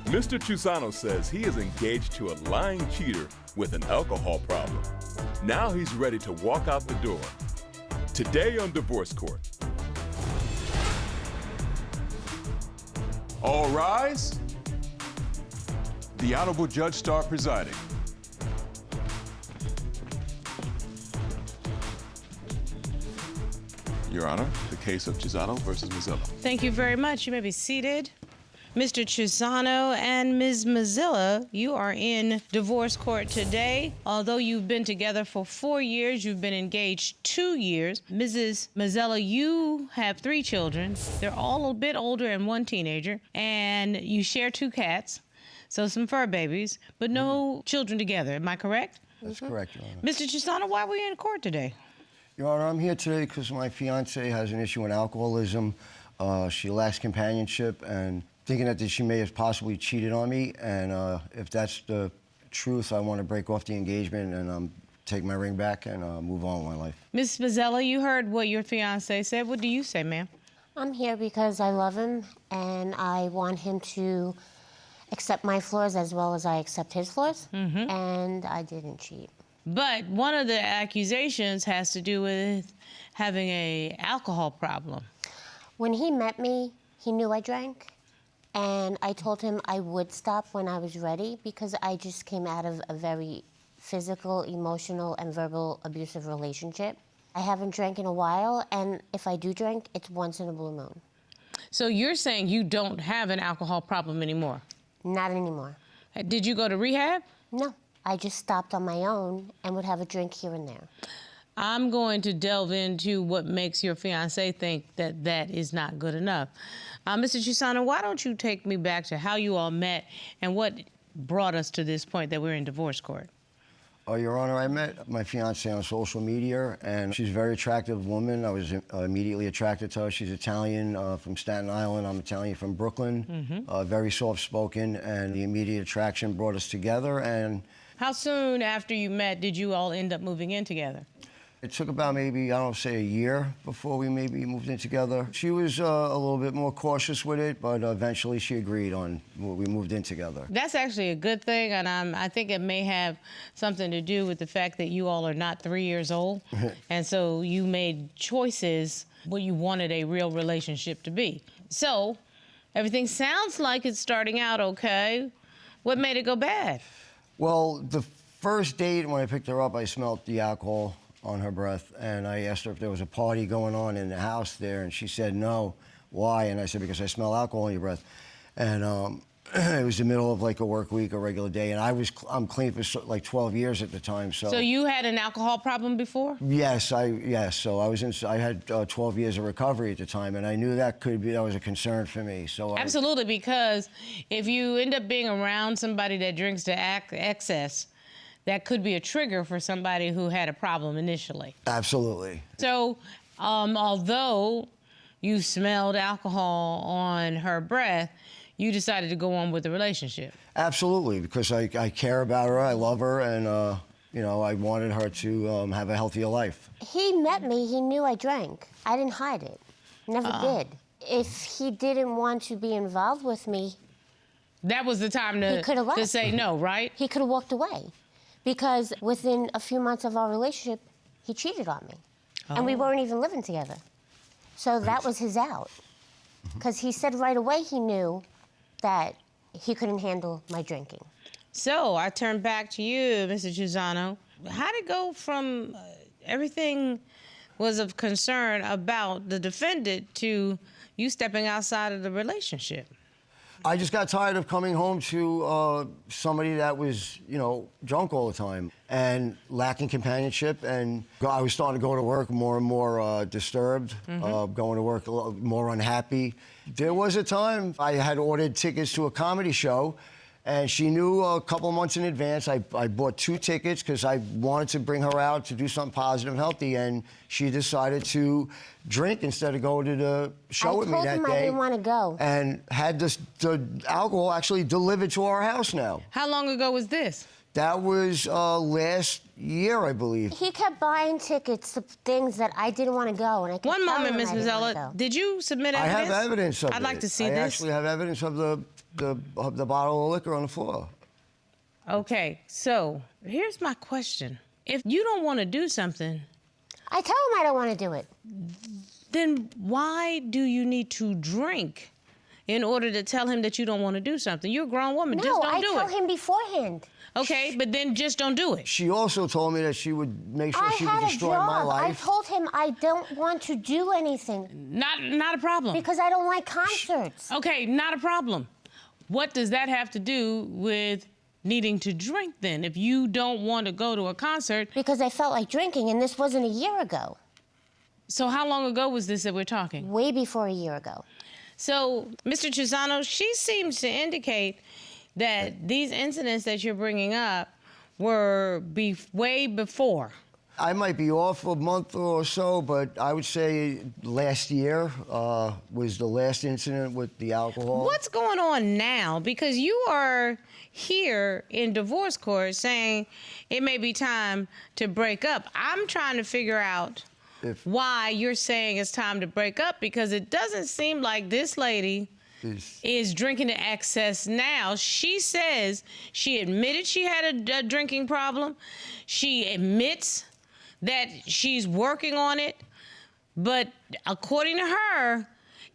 Mr. Chiusano says he is engaged to a lying cheater with an alcohol problem. Now he's ready to walk out the door. Today on Divorce Court. All rise. The Honorable Judge Starr presiding. Your Honor, the case of Chiusano versus Mazzella. Thank you very much. You may be seated. Mr. Chiusano and Ms. Mazzella, you are in divorce court today. Although you've been together for 4 years, you've been engaged 2 years. Mrs. Mazzella, you have 3 children. They're all a bit older and 1 teenager. And you share 2 cats, so some fur babies, but no children together. Am I correct? That's correct, Your Honor. Mr. Chiusano, why are we in court today? Your Honor, I'm here today because my fiancée has an issue with alcoholism. She lacks companionship, and thinking that she may have possibly cheated on me. And if that's the truth, I want to break off the engagement and take my ring back and move on with my life. Ms. Mazzella, you heard what your fiancé said. What do you say, ma'am? I'm here because I love him, and I want him to accept my flaws as well as I accept his flaws, and I didn't cheat. But one of the accusations has to do with having an alcohol problem. When he met me, he knew I drank, and I told him I would stop when I was ready because I just came out of a very physical, emotional, and verbal abusive relationship. I haven't drank in a while, and if I do drink, it's once in a blue moon. So you're saying you don't have an alcohol problem anymore? Not anymore. Did you go to rehab? No, I just stopped on my own and would have a drink here and there. I'm going to delve into what makes your fiancé think that that is not good enough. Mr. Chiusano, why don't you take me back to how you all met and what brought us to this point that we're in divorce court? Your Honor, I met my fiancée on social media, and she's a very attractive woman. I was immediately attracted to her. She's Italian from Staten Island. I'm Italian from Brooklyn. Very soft-spoken, and the immediate attraction brought us together. And how soon after you met did you all end up moving in together? it took about maybe, I don't say a year before we maybe moved in together. She was a little bit more cautious with it, but eventually she agreed on we moved in together. That's actually a good thing, and I think it may have something to do with the fact that you all are not 3 years old, and so you made choices what you wanted a real relationship to be. So everything sounds like it's starting out okay. What made it go bad? Well, the first date, when I picked her up, I smelled the alcohol on her breath, and I asked her if there was a party going on in the house there, and she said no. Why? And I said, because I smell alcohol in your breath. And it was the middle of like a work week, a regular day, and I'm clean for like 12 years at the time. So you had an alcohol problem before? Yes, so I had 12 years of recovery at the time, and I knew that was a concern for me. So absolutely, because if you end up being around somebody that drinks to excess, that could be a trigger for somebody who had a problem initially. Absolutely. So, although you smelled alcohol on her breath, you decided to go on with the relationship. Absolutely, because I care about her, I love her, and you know, I wanted her to have a healthier life. He met me, he knew I drank. I didn't hide it, never did. If he didn't want to be involved with me, that was the time to say no, right? He could have walked away, because within a few months of our relationship, he cheated on me, and we weren't even living together. So that was his out, because he said right away he knew that he couldn't handle my drinking. So I turn back to you, Mr. Chiusano. How did it go from everything was of concern about the defendant to you stepping outside of the relationship? I just got tired of coming home to somebody that was, you know, drunk all the time and lacking companionship. And I was starting to go to work more and more disturbed, going to work a little more unhappy. There was a time I had ordered tickets to a comedy show, and she knew a couple months in advance. I bought 2 tickets because I wanted to bring her out to do something positive and healthy, and she decided to drink instead of go to the show with me that day. I told him I didn't want to go. And had the alcohol actually delivered to our house now. How long ago was this? That was last year, I believe. He kept buying tickets to things that I didn't want to go, and I kept One moment, telling him Ms. I didn't wanna Mazzella. go. Did you submit I evidence? have evidence of it. I'd like to see I this. actually have evidence of the bottle of liquor on the floor. Okay, so here's my question. If you don't want to do something, I tell him I don't want to do it. then why do you need to drink in order to tell him that you don't want to do something? You're a grown woman. No, Just don't I do tell it. him beforehand. Okay, but then just don't do it. She also told me that she would make sure I she would had a destroy job. my I life. told him I don't want to do anything Not a problem. because I don't like concerts. Okay, not a problem. What does that have to do with needing to drink then? If you don't want to go to a concert, Because I felt like drinking, and this wasn't a year ago. so how long ago was this that we're talking? Way before a year ago. So, Mr. Chiusano, she seems to indicate that these incidents that you're bringing up were way before. I might be off a month or so, but I would say last year was the last incident with the alcohol. What's going on now? Because you are here in divorce court saying it may be time to break up. I'm trying to figure out why you're saying it's time to break up, because it doesn't seem like this lady is drinking to excess now. She says she admitted she had a drinking problem. She admits that she's working on it. But according to her,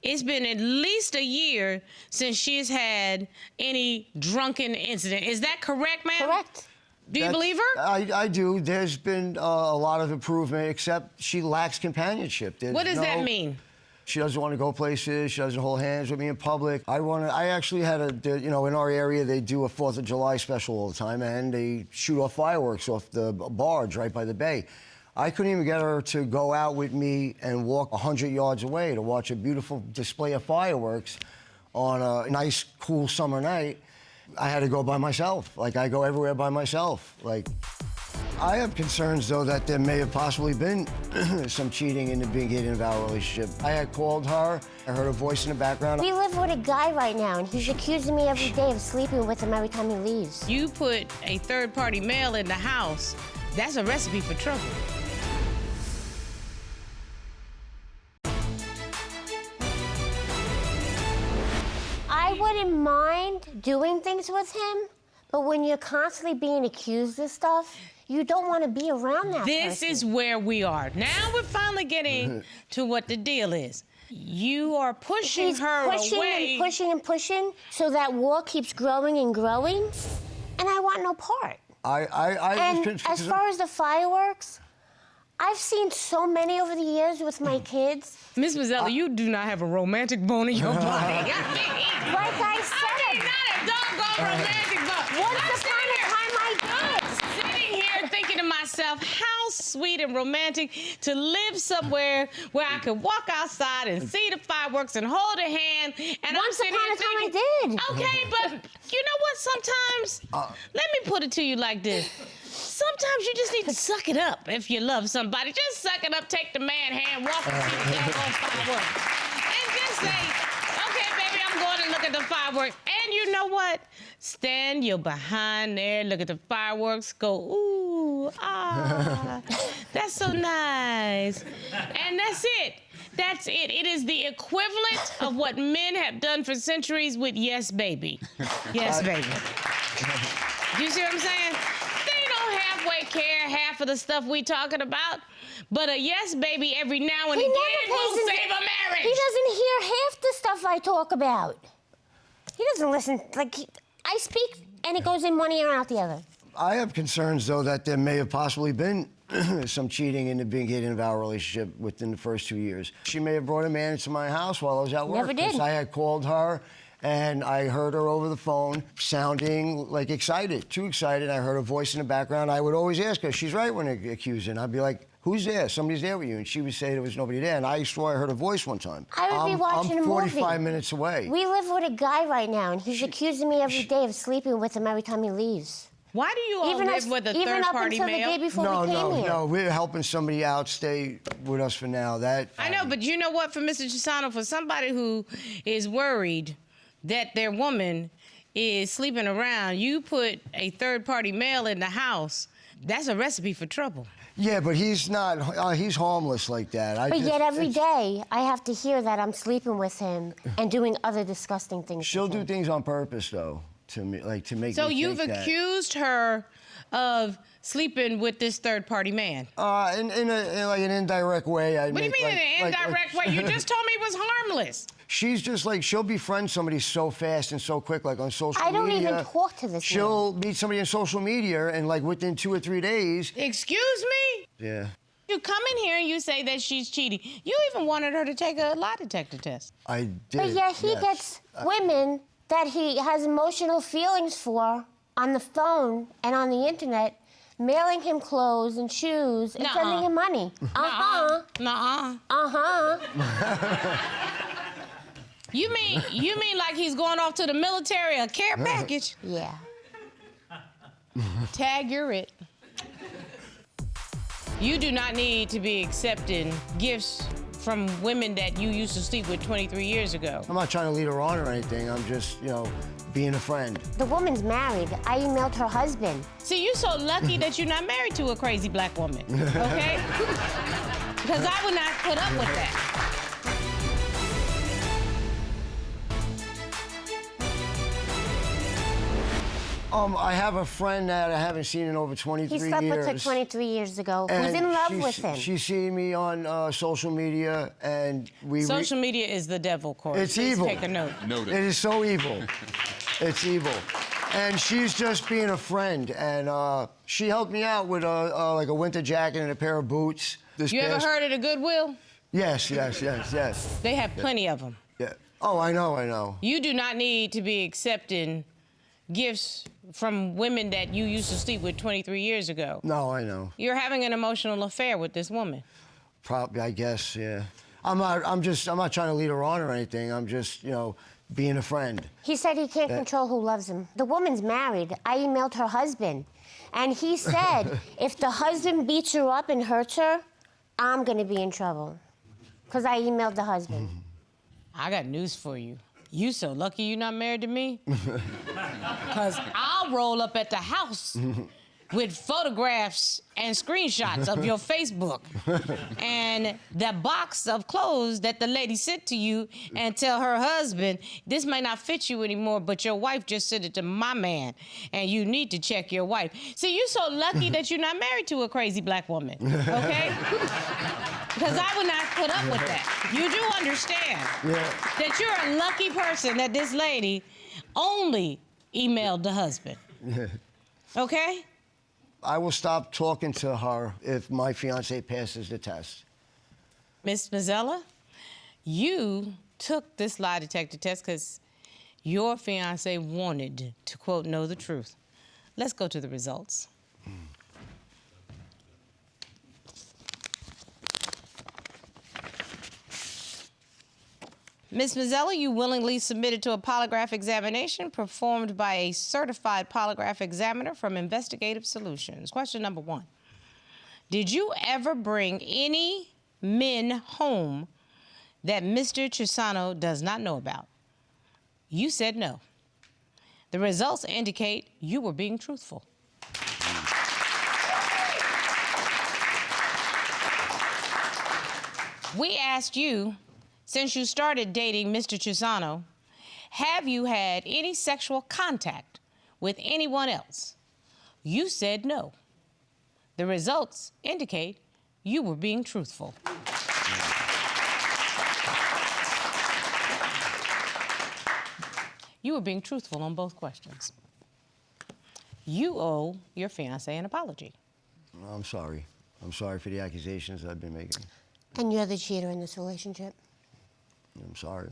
it's been at least a year since she's had any drunken incident. Is that correct, ma'am? Correct. Do you believe her? I do. There's been a lot of improvement, except she lacks companionship. What does that mean? She doesn't want to go places. She doesn't hold hands with me in public. I actually had in our area, they do a 4th of July special all the time, and they shoot off fireworks off the barge right by the bay. I couldn't even get her to go out with me and walk 100 yards away to watch a beautiful display of fireworks on a nice, cool summer night. I had to go by myself. Like, I go everywhere by myself. Like, I have concerns, though, that there may have possibly been some cheating in the beginning of our relationship. I had called her. I heard a voice in the background. We live with a guy right now, and he's accusing me every day of sleeping with him every time he leaves. You put a third-party male in the house. That's a recipe for trouble. I wouldn't mind doing things with him, but when you're constantly being accused of stuff, you don't want to be around that This person. is where we are. Now we're finally getting to what the deal is. You are pushing He's her pushing away. and pushing and pushing, so that wall keeps growing and growing, and I want no part. And as far as the fireworks, I've seen so many over the years with my kids. Miss Mazzella, you do not have a romantic bone in your body. Like I said, not a doggone romantic bone. once upon a time I did. Sitting here thinking to myself, how sweet and romantic to live somewhere where I could walk outside and see the fireworks and hold a hand. And Once upon a time I did. Okay, but you know what? Sometimes, let me put it to you like this. Sometimes you just need to suck it up if you love somebody. Just suck it up, take the man hand, walk and see the daggone fireworks. And just say, okay, baby, I'm going to look at the fireworks. And you know what? Stand your behind there, look at the fireworks, go, ooh, ah, that's so nice. And that's it. That's it. It is the equivalent of what men have done for centuries with yes, baby. Yes, baby. Do you see what I'm saying? They don't halfway care half of the stuff we talking about, but a yes, baby, every now and again will save a marriage. He doesn't hear half the stuff I talk about. He doesn't listen. I speak, and it goes in one ear and out the other. I have concerns, though, that there may have possibly been some cheating in the beginning of our relationship within the first 2 years. She may have brought a man into my house while I was at work. Never did. 'Cause I had called her, and I heard her over the phone sounding like excited, too excited. I heard a voice in the background. I would always ask her, she's right when accusing. I'd be like, who's there? Somebody's there with you. And she would say there was nobody there. And I swore I heard a voice one time. I would be watching a movie. I'm 45 minutes away. We live with a guy right now, and he's accusing me every day of sleeping with him every time he leaves. Why do you all live with a even up third-party until the day male? before we came here. No, we're helping somebody out stay with us for now. I know, but you know what? For Mr. Chiusano, for somebody who is worried that their woman is sleeping around, you put a third-party male in the house, that's a recipe for trouble. Yeah, but he's not, he's harmless like that. But yet every day, I have to hear that I'm sleeping with him and doing other disgusting things. She'll do things on purpose, though, to me, like to make. So me you've think accused her of sleeping with this third-party man. In like an indirect way. What do you mean in an indirect way? You just told me it was harmless. She's just like, she'll befriend somebody so fast and so quick, like on social media. I don't even talk to this She'll meet somebody on social media, and like within 2 or 3 days. Excuse me? Yeah. You come in here and you say that she's cheating. You even wanted her to take a lie detector test. I did. But yet he gets women that he has emotional feelings for on the phone and on the internet, mailing him clothes and shoes and sending him money. Nuh-uh. You mean like he's going off to the military, a care package? Yeah. Tag, you're it. You do not need to be accepting gifts from women that you used to sleep with 23 years ago. I'm not trying to lead her on or anything. I'm just, being a friend. The woman's married. I emailed her husband. See, you're so lucky that you're not married to a crazy black woman, okay? Because I would not put up with that. I have a friend that I haven't seen in over 23 years. He slept with her 23 years ago. Who's in love with him? She's seen me on social media, and Social media is the devil, Corey. It's Please evil. Take a note. It is so evil. It's evil. And she's just being a friend, and she helped me out with like a winter jacket and a pair of boots. You ever heard of the Goodwill? Yes. They have plenty of them. Yeah. Oh, I know. You do not need to be accepting gifts from women that you used to sleep with 23 years ago. No, I know. You're having an emotional affair with this woman. Probably, I guess, yeah. I'm not trying to lead her on or anything. I'm just, being a friend. He said he can't control who loves him. The woman's married. I emailed her husband. And he said, if the husband beats her up and hurts her, I'm gonna be in trouble. Because I emailed the husband. I got news for you. You so lucky you're not married to me. Because I'll roll up at the house with photographs and screenshots of your Facebook and the box of clothes that the lady sent to you, and tell her husband, this may not fit you anymore, but your wife just sent it to my man, and you need to check your wife. See, you're so lucky that you're not married to a crazy black woman, okay? Because I would not put up with that. You do understand that you're a lucky person that this lady only emailed the husband, okay? I will stop talking to her if my fiancé passes the test. Miss Mazzella, you took this lie detector test because your fiancé wanted to, quote, know the truth. Let's go to the results. Ms. Mazzella, you willingly submitted to a polygraph examination performed by a certified polygraph examiner from Investigative Solutions. Question number 1. Did you ever bring any men home that Mr. Chiusano does not know about? You said no. The results indicate you were being truthful. We asked you, since you started dating Mr. Chiusano, have you had any sexual contact with anyone else? You said no. The results indicate you were being truthful. You were being truthful on both questions. You owe your fiancé an apology. I'm sorry. I'm sorry for the accusations I've been making. And you're the cheater in this relationship. I'm sorry.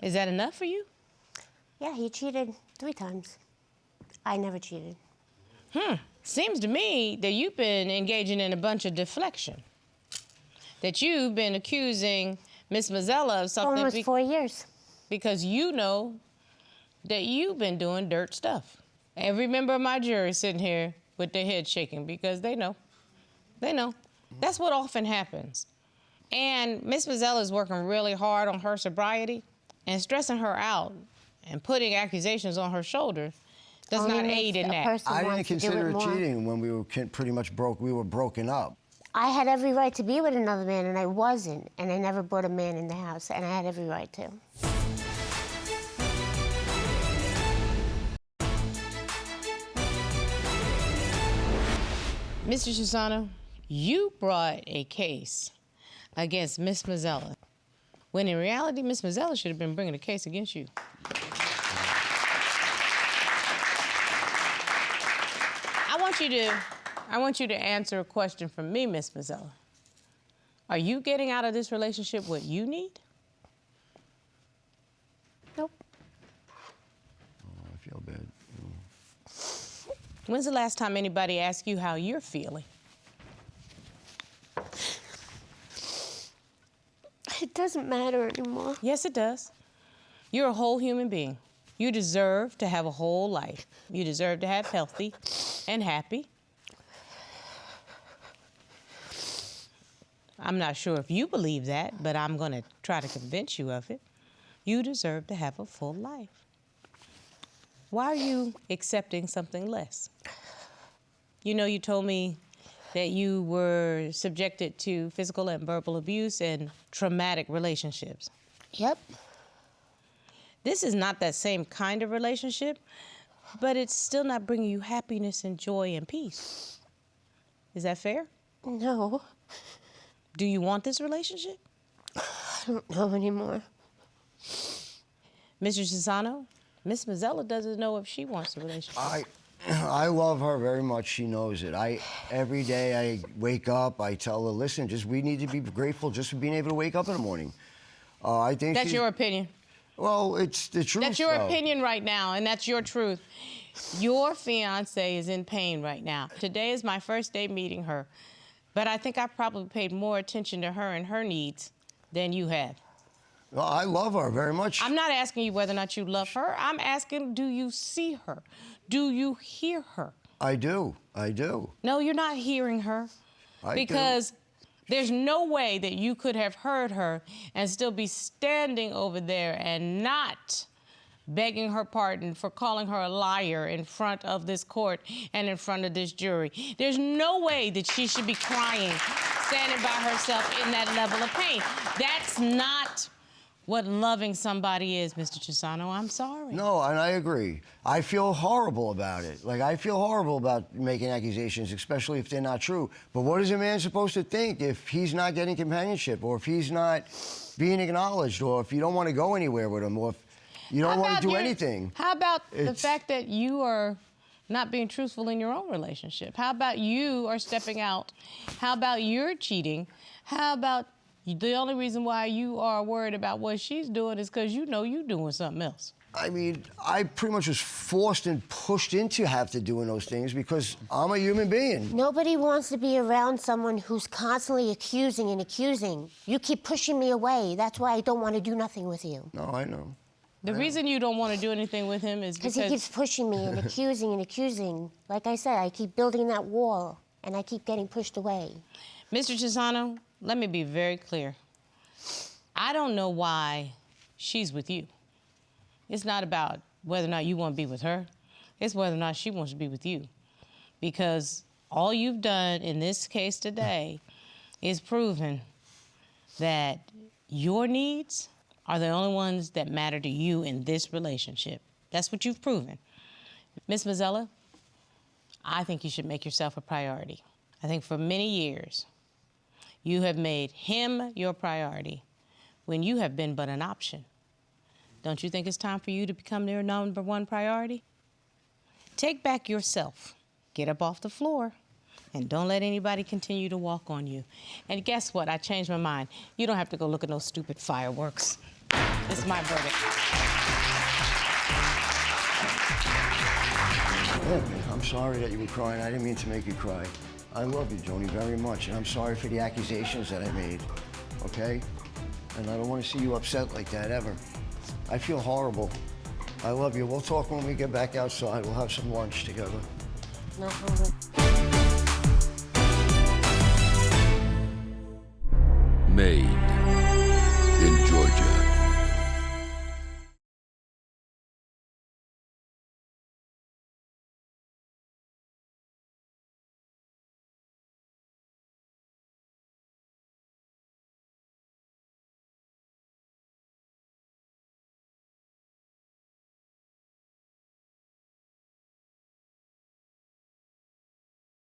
Is that enough for you? Yeah, he cheated 3 times. I never cheated. Seems to me that you've been engaging in a bunch of deflection. That you've been accusing Miss Mazzella of something. For almost 4 years. Because you know that you've been doing dirt stuff. Every member of my jury is sitting here with their head shaking because they know. They know. That's what often happens. And Miss Mazzella is working really hard on her sobriety and stressing her out And putting accusations on her shoulder does Only not makes aid in a that. person I want didn't to do consider it more. cheating when we were pretty much we were broken up. I had every right to be with another man, and I wasn't. And I never brought a man in the house, and I had every right to. Mr. Chiusano, you brought a case against Miss Mazzella, when in reality, Miss Mazzella should have been bringing a case against you. I want you to answer a question from me, Miss Mazzella. Are you getting out of this relationship what you need? Nope. Oh, I feel bad. When's the last time anybody asked you how you're feeling? It doesn't matter anymore. Yes, it does. You're a whole human being. You deserve to have a whole life. You deserve to have healthy and happy. I'm not sure if you believe that, but I'm going to try to convince you of it. You deserve to have a full life. Why are you accepting something less? You know, you told me that you were subjected to physical and verbal abuse and traumatic relationships. Yep. This is not that same kind of relationship, but it's still not bringing you happiness and joy and peace. Is that fair? No. Do you want this relationship? I don't know anymore. Mr. Chiusano, Miss Mazzella doesn't know if she wants a relationship. I love her very much. She knows it. Every day I wake up, I tell her, listen, we need to be grateful just for being able to wake up in the morning. I think That's your opinion. Well, it's the truth. That's your though. opinion right now, and that's your truth. Your fiancé is in pain right now. Today is my first day meeting her, but I think I probably paid more attention to her and her needs than you have. Well, I love her very much. I'm not asking you whether or not you love her. I'm asking, do you see her? Do you hear her? I do. I do. No, you're not hearing her. Because there's no way that you could have heard her and still be standing over there and not begging her pardon for calling her a liar in front of this court and in front of this jury. There's no way that she should be crying, standing by herself in that level of pain. That's not what loving somebody is, Mr. Chiusano. I'm sorry. No, and I agree. I feel horrible about it. Like, I feel horrible about making accusations, especially if they're not true. But what is a man supposed to think if he's not getting companionship, or if he's not being acknowledged, or if you don't want to go anywhere with him, or if you don't want to do anything? How about the fact that you are not being truthful in your own relationship? How about you are stepping out? How about you're cheating? How about the only reason why you are worried about what she's doing is because you know you're doing something else? I mean, I pretty much was forced and pushed into have to doing those things because I'm a human being. Nobody wants to be around someone who's constantly accusing and accusing. You keep pushing me away. That's why I don't want to do nothing with you. No, I know. The reason you don't want to do anything with him is because he keeps pushing me and accusing and accusing. Like I said, I keep building that wall, and I keep getting pushed away. Mr. Chiusano, let me be very clear. I don't know why she's with you. It's not about whether or not you want to be with her. It's whether or not she wants to be with you. Because all you've done in this case today is proven that your needs are the only ones that matter to you in this relationship. That's what you've proven. Miss Mazzella, I think you should make yourself a priority. I think for many years, you have made him your priority when you have been but an option. Don't you think it's time for you to become their number one priority? Take back yourself. Get up off the floor. And don't let anybody continue to walk on you. And guess what? I changed my mind. You don't have to go look at those stupid fireworks. It's my verdict. Yeah, I'm sorry that you were crying. I didn't mean to make you cry. I love you, Joanie, very much, and I'm sorry for the accusations that I made, okay? And I don't want to see you upset like that, ever. I feel horrible. I love you. We'll talk when we get back outside. We'll have some lunch together. No problem. Made